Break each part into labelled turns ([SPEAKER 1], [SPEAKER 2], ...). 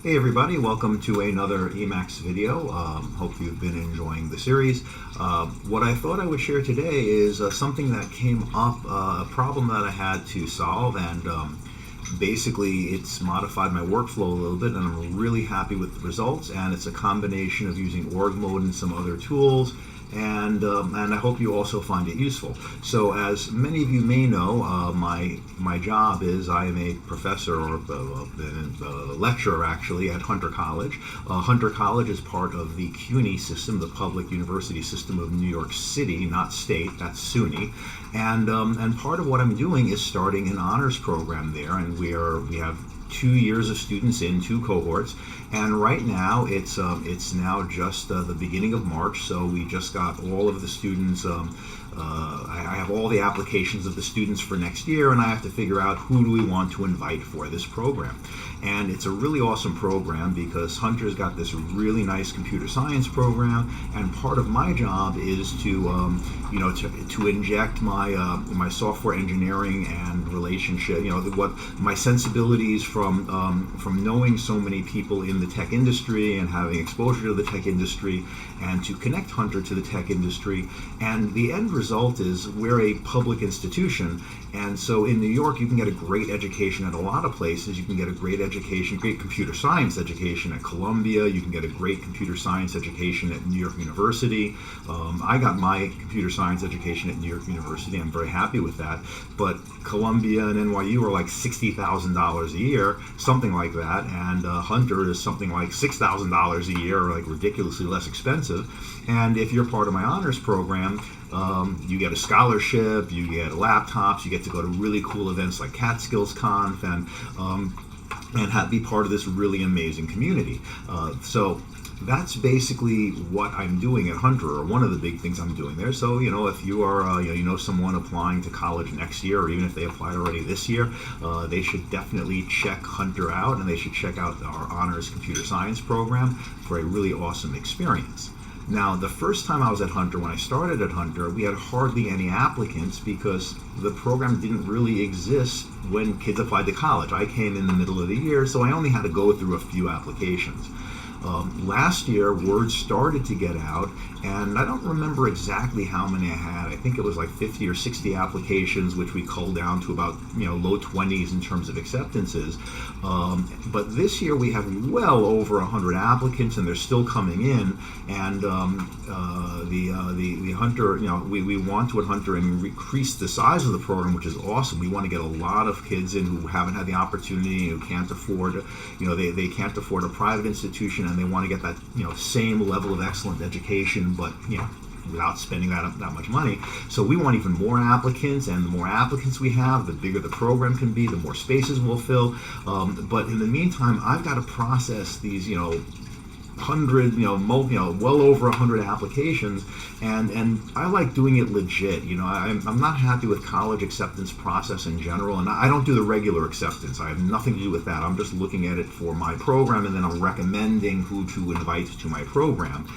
[SPEAKER 1] Hey everybody, welcome to another Emacs video. Hope you've been enjoying the series. What I thought I would share today is something that came up, a problem that I had to solve, and basically it's modified my workflow a little bit, and I'm really happy with the results. And it's a combination of using org mode and some other tools. And I hope you also find it useful. So, as many of you may know, my job is I am a professor or a lecturer actually at Hunter College. Hunter College is part of the CUNY system, the public university system of New York City, not state. That's SUNY. And part of what I'm doing is starting an honors program there, and we have 2 years of students in 2 cohorts, and right now it's now just the beginning of March, so we just got all of the students. I have all the applications of the students for next year, and I have to figure out who do we want to invite for this program. And it's a really awesome program because Hunter's got this really nice computer science program, and part of my job is to inject my software engineering and relationship, what my sensibilities from knowing so many people in the tech industry and having exposure to the tech industry, and to connect Hunter to the tech industry. And the end result is we're a public institution, and so in New York you can get a great education at a lot of places. You can get a great computer science education at Columbia. You can get a great computer science education at New York University. I got my computer science education at New York University. I'm very happy with that. But Columbia and NYU are like $60,000 a year, something like that, and Hunter is something like $6,000 a year, like ridiculously less expensive. And if you're part of my honors program, you get a scholarship, you get laptops, you get to go to really cool events like Catskills Conf, and be part of this really amazing community. So that's basically what I'm doing at Hunter, or one of the big things I'm doing there. So, if you are, someone applying to college next year, or even if they applied already this year, they should definitely check Hunter out, and they should check out our honors computer science program for a really awesome experience. Now, the first time I was at Hunter, when I started at Hunter, we had hardly any applicants because the program didn't really exist when kids applied to college. I came in the middle of the year, so I only had to go through a few applications. Last year, word started to get out, and I don't remember exactly how many I had. I think it was like 50 or 60 applications, which we culled down to about low 20s in terms of acceptances. But this year we have well over 100 applicants, and they're still coming in. And the Hunter, we want to at Hunter increase the size of the program, which is awesome. We want to get a lot of kids in who haven't had the opportunity, who can't afford, they can't afford a private institution, and they want to get that same level of excellent education, but without spending that much money. So we want even more applicants, and the more applicants we have, the bigger the program can be, the more spaces we'll fill. But in the meantime, I've got to process these well over 100 applications, and I like doing it legit. I'm not happy with college acceptance process in general, and I don't do the regular acceptance. I have nothing to do with that. I'm just looking at it for my program, and then I'm recommending who to invite to my program.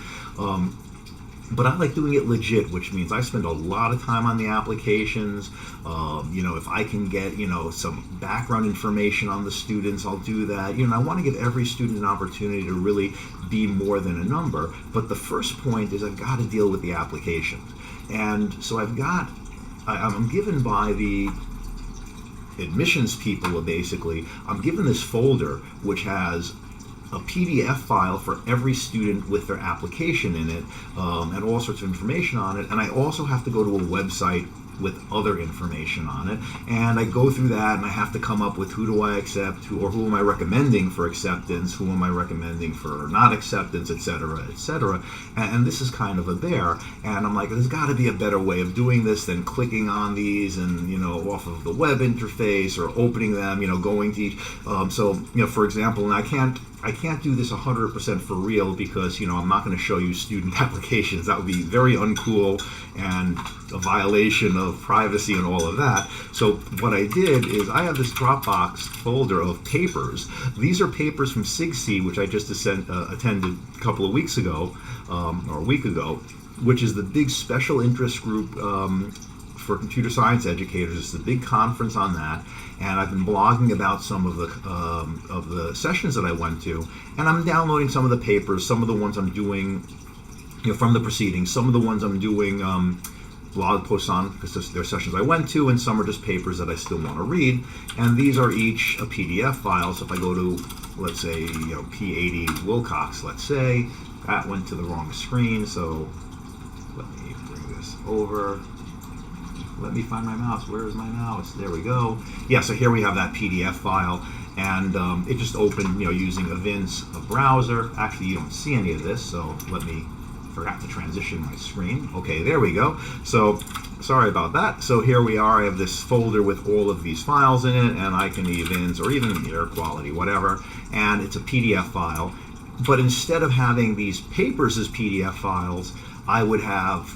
[SPEAKER 1] But I like doing it legit, which means I spend a lot of time on the applications. If I can get, some background information on the students, I'll do that. I want to give every student an opportunity to really be more than a number. But the first point is I've got to deal with the applications. And so I'm given by the admissions people, basically, I'm given this folder which has a PDF file for every student with their application in it, and all sorts of information on it. And I also have to go to a website with other information on it, and I go through that, and I have to come up with who do I accept, who am I recommending for acceptance, who am I recommending for not acceptance, etc., etc. And this is kind of a bear, and I'm like, there's got to be a better way of doing this than clicking on these and off of the web interface, or opening them, going to each. For example, and I can't do this 100% for real because I'm not going to show you student applications. That would be very uncool and a violation of privacy and all of that. So what I did is I have this Dropbox folder of papers. These are papers from SIGC, which I just attended a couple of weeks ago, or a week ago, which is the big special interest group for computer science educators. It's a big conference on that, and I've been blogging about some of the sessions that I went to, and I'm downloading some of the papers, some of the ones I'm doing, from the proceedings, some of the ones I'm doing blog posts on because they're sessions I went to, and some are just papers that I still want to read, and these are each a PDF file. So if I go to, let's say, P80 Wilcox, let's say, that went to the wrong screen, so let me bring this over. Let me find my mouse. Where is my mouse? There we go. Yeah, so here we have that PDF file, and it just opened, using Evince, a browser. Actually, you don't see any of this, so forgot to transition my screen. Okay, there we go. So, sorry about that. So here we are. I have this folder with all of these files in it, and I can Evince, or even air quality, whatever, and it's a PDF file. But instead of having these papers as PDF files, I would have,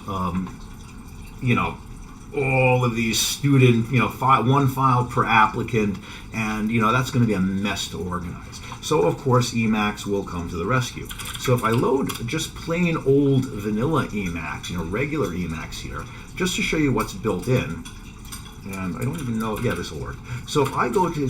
[SPEAKER 1] all of these student, one file per applicant, and that's going to be a mess to organize. So of course Emacs will come to the rescue. So if I load just plain old vanilla Emacs, regular Emacs here, just to show you what's built in, and I don't even know, yeah, this will work. So if I go to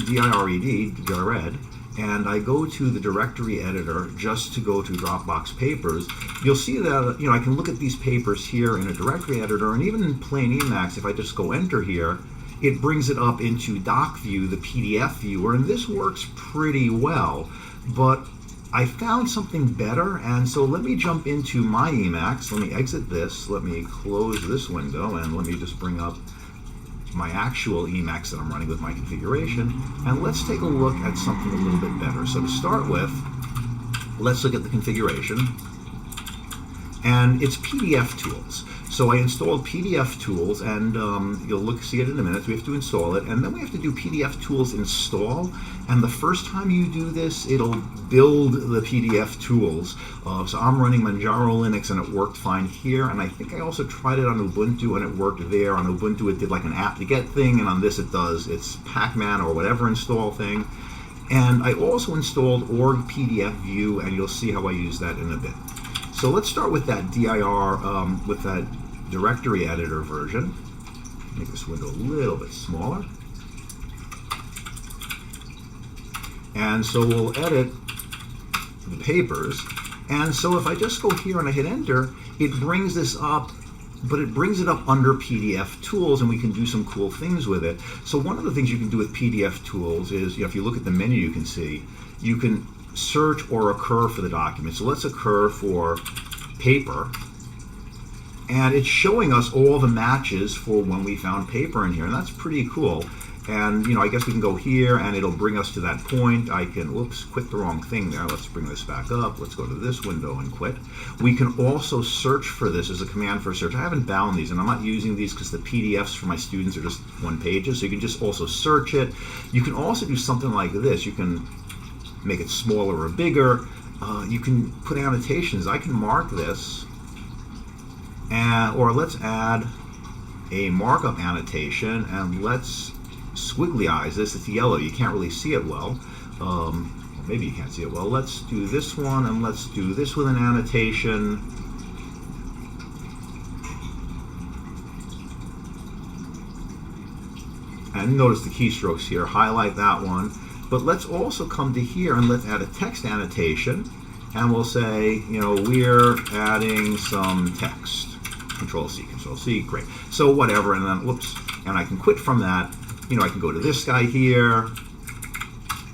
[SPEAKER 1] dired, and I go to the directory editor just to go to Dropbox papers, you'll see that I can look at these papers here in a directory editor, and even in plain Emacs, if I just go enter here, it brings it up into doc view, the PDF viewer, and this works pretty well. But I found something better, and so let me jump into my Emacs. Let me exit this, let me close this window, and let me just bring up my actual Emacs that I'm running with my configuration, and let's take a look at something a little bit better. So to start with, let's look at the configuration, and it's PDF tools. So I installed PDF tools, and you'll see it in a minute. We have to install it, and then we have to do PDF tools install. And the first time you do this, it'll build the PDF tools. So I'm running Manjaro Linux, and it worked fine here. And I think I also tried it on Ubuntu, and it worked there. On Ubuntu, it did like an app to get thing, and on this, it does its Pacman or whatever install thing. And I also installed org PDF view, and you'll see how I use that in a bit. So let's start with that dir, with that directory editor version. Make this window a little bit smaller. And so we'll edit the papers. And so if I just go here and I hit enter, it brings this up, but it brings it up under PDF tools, and we can do some cool things with it. So one of the things you can do with PDF tools is, if you look at the menu, you can see, you can search or occur for the document. So let's occur for paper, and it's showing us all the matches for when we found paper in here, and that's pretty cool. And I guess we can go here, and it'll bring us to that point. I can, whoops, quit the wrong thing there. Let's bring this back up. Let's go to this window and quit. We can also search for this as a command for search. I haven't bound these, and I'm not using these because the PDFs for my students are just one pages, so you can just also search it. You can also do something like this. You can make it smaller or bigger. You can put annotations. I can mark this, or let's add a markup annotation, and let's squiggly-eyes this. It's yellow. You can't really see it well. Maybe you can't see it well. Let's do this one, and let's do this with an annotation. And notice the keystrokes here. Highlight that one. But let's also come to here, and let's add a text annotation. And we'll say, we're adding some text. Control C, great. So whatever, and then, whoops, and I can quit from that. I can go to this guy here.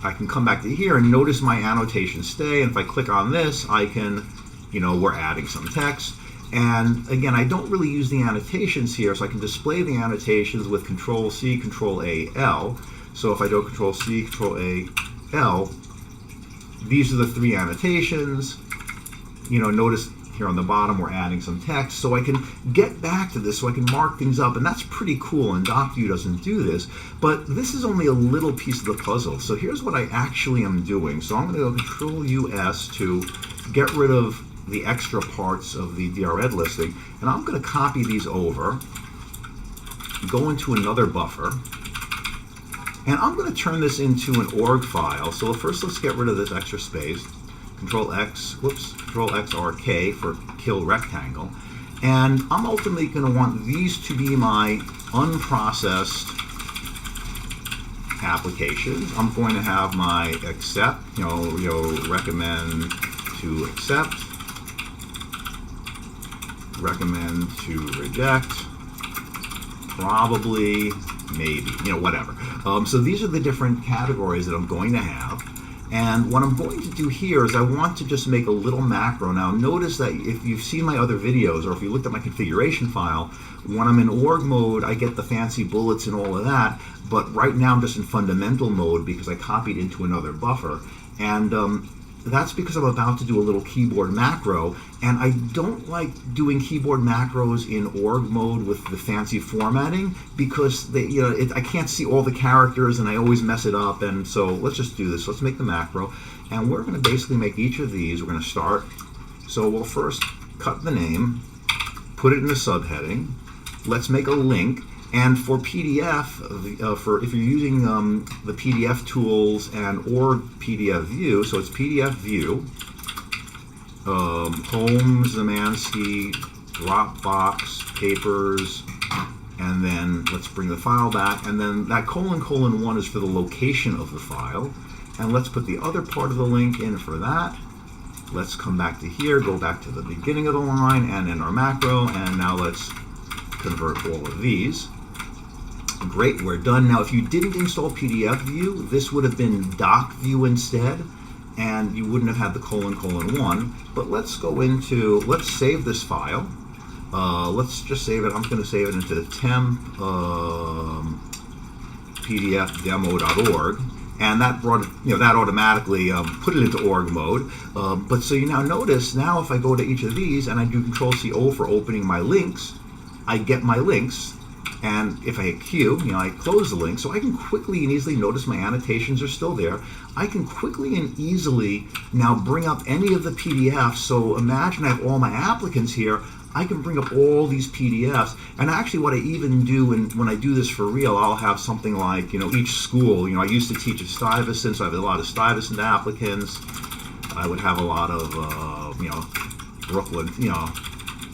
[SPEAKER 1] I can come back to here and notice my annotations stay. And if I click on this, I can, we're adding some text. And again, I don't really use the annotations here, so I can display the annotations with Control C, Control A, L. So if I go Control C, Control A, L, these are the three annotations. Notice here on the bottom we're adding some text, so I can get back to this, so I can mark things up, and that's pretty cool, and DocView doesn't do this, but this is only a little piece of the puzzle. So here's what I actually am doing. So I'm going to go Control-U-S to get rid of the extra parts of the DRED listing, and I'm going to copy these over, go into another buffer, and I'm going to turn this into an org file. So first let's get rid of this extra space. Control-X, whoops, Control-X-R-K for kill rectangle. And I'm ultimately going to want these to be my unprocessed applications. I'm going to have my accept, recommend to accept, recommend to reject, probably, maybe, whatever. So these are the different categories that I'm going to have. And what I'm going to do here is I want to just make a little macro. Now notice that if you've seen my other videos, or if you looked at my configuration file, when I'm in org mode, I get the fancy bullets and all of that. But right now I'm just in fundamental mode because I copied into another buffer. And that's because I'm about to do a little keyboard macro, and I don't like doing keyboard macros in org mode with the fancy formatting because I can't see all the characters and I always mess it up. And so let's just do this. Let's make the macro, and we're going to basically make each of these. We're going to start. So we'll first cut the name, put it in the subheading. Let's make a link. And for PDF, if you're using the PDF tools or PDF view, so it's PDF view, Home, Zemansky, Dropbox, Papers, and then let's bring the file back, and then that ::1 is for the location of the file, and let's put the other part of the link in for that. Let's come back to here, go back to the beginning of the line, and in our macro, and now let's convert all of these. Great, we're done. Now, if you didn't install PDF view, this would have been doc view instead, and you wouldn't have had the ::1. But let's save this file. Let's just save it. I'm going to save it into temp pdfdemo.org, and that brought that automatically put it into org mode. But so you now notice now if I go to each of these and I do Control-C-O for opening my links, I get my links. And if I hit Q, I close the link, so I can quickly and easily notice my annotations are still there. I can quickly and easily now bring up any of the PDFs. So imagine I have all my applicants here. I can bring up all these PDFs. And actually what I even do when I do this for real, I'll have something like, each school. I used to teach at Stuyvesant, so I have a lot of Stuyvesant applicants. I would have a lot of,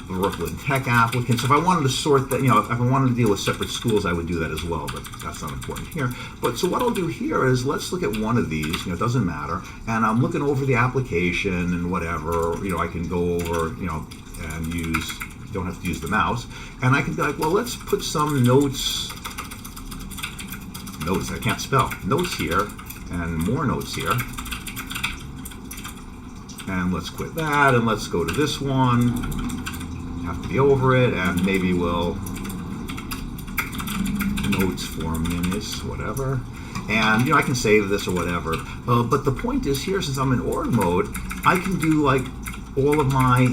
[SPEAKER 1] Brooklyn Tech applicants. If I wanted to sort that, if I wanted to deal with separate schools, I would do that as well, but that's not important here. But so what I'll do here is let's look at one of these, it doesn't matter, and I'm looking over the application and whatever, I can go over, and don't have to use the mouse, and I can be like, well, let's put some notes, I can't spell, notes here, and more notes here. And let's quit that, and let's go to this one. Have to be over it, and maybe we'll notes for minutes, whatever. And I can save this or whatever. But the point is here, since I'm in org mode, I can do like all of my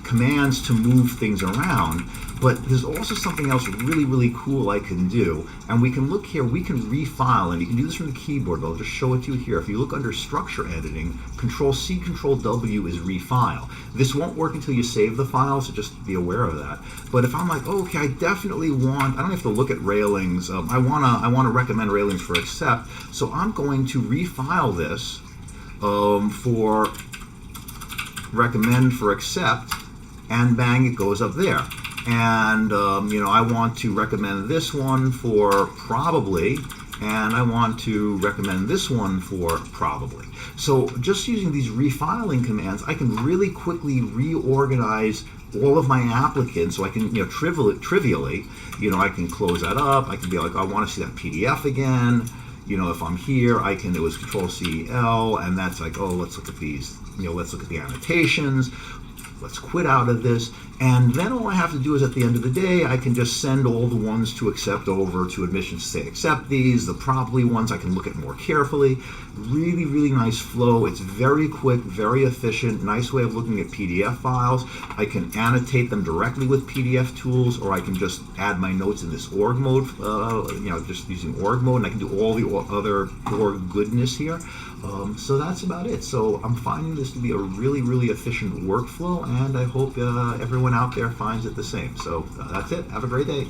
[SPEAKER 1] commands to move things around. But there's also something else really, really cool I can do. And we can look here, we can refile, and you can do this from the keyboard, but I'll just show it to you here. If you look under structure editing, Control-C, Control-W is refile. This won't work until you save the file, so just be aware of that. But if I'm like, okay, I definitely want, I don't have to look at railings, I wanna recommend railings for accept, so I'm going to refile this for recommend for accept, and bang, it goes up there. And I want to recommend this one for probably, and I want to recommend this one for probably. So just using these refiling commands, I can really quickly reorganize all of my applicants, so I can trivially, I can close that up. I can be like, I want to see that PDF again. If I'm here, it was Control-C-L, and that's like, oh, let's look at these, let's look at the annotations. Let's quit out of this, and then all I have to do is at the end of the day, I can just send all the ones to accept over to admissions to say accept these. The probably ones I can look at more carefully. Really, really nice flow. It's very quick, very efficient, nice way of looking at PDF files. I can annotate them directly with PDF tools, or I can just add my notes in this org mode, just using org mode, and I can do all the other org goodness here. So that's about it. So I'm finding this to be a really, really efficient workflow, and I hope everyone out there finds it the same. So that's it. Have a great day.